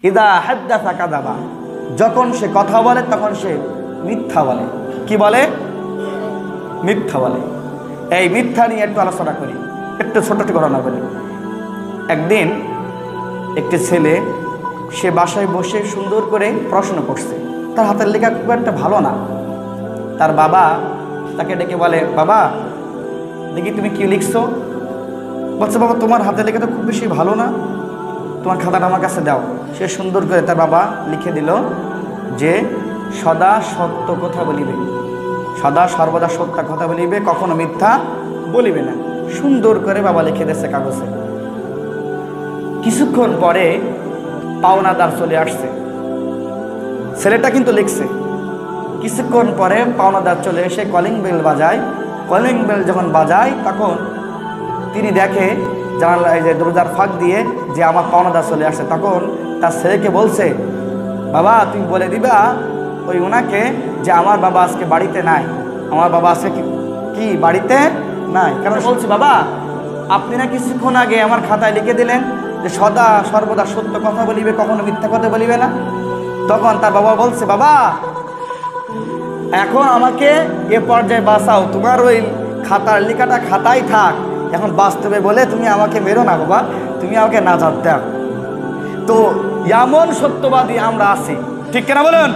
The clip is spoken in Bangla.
ইদা হাদ্দাসা কাযাবা, যখন সে কথা বলে তখন সে মিথ্যা বলে। কি বলে? মিথ্যা বলে। এই মিথ্যা নিয়ে একটু আলোচনা করি, একটু ছোট ছোট ঘটনা বলি। একদিন একটি ছেলে, সে বাসায় বসে সুন্দর করে পড়াশোনা করছে, তার হাতের লেখা খুব একটা ভালো না। তার বাবা তাকে ডেকে বলে, বাবা দেখি তুমি কি লিখছো? বলছে, বাবা তোমার হাতের লেখা তো খুব বেশি ভালো না, তোমার খাতাটা আমার কাছে দাও। সে সুন্দর করে তার বাবা লিখে দিল যে সদা সত্য কথা বলিবে, সদা সর্বদা সত্য কথা বলিবে, কখনো মিথ্যা বলিবে না। সুন্দর করে বাবা লিখে দিয়েছে কাগজে। কিছুক্ষণ পরে পাওনাদার চলে আসছে। ছেলেটা কিন্তু লিখছে। কিছুক্ষণ পরে পাওনাদার চলে এসে কলিং বেল বাজায়। কলিং বেল যখন বাজায় তখন তিনি দেখে জানালায় যে দরজার ফাঁক দিয়ে যে আমার পাওনাদার চলে আসছে। তখন তার ছেলেকে বলছে, বাবা তুমি বলে দিবা ওই ওনাকে যে আমার বাবা আজকে বাড়িতে নাই, আমার বাবা আজকে কি বাড়িতে নাই। কারণ বলছি, বাবা আপনি না কিছুক্ষণ আগে আমার খাতায় লিখে দিলেন যে সদা সর্বদা সত্য কথা বলিবে, কখনো মিথ্যা কথা বলিবে না। তখন তার বাবা বলছে, বাবা এখন আমাকে এ পর্যায়ে বাঁচাও, তোমার ওই খাতার লেখাটা খাতাই থাক, এখন বাস্তবে বলে তুমি আমাকে মেরো না বাবা, তুমি আমাকে নাজাত দাও। তো এমন সত্যবাদী আমরা আছি, ঠিক কিনা বলুন?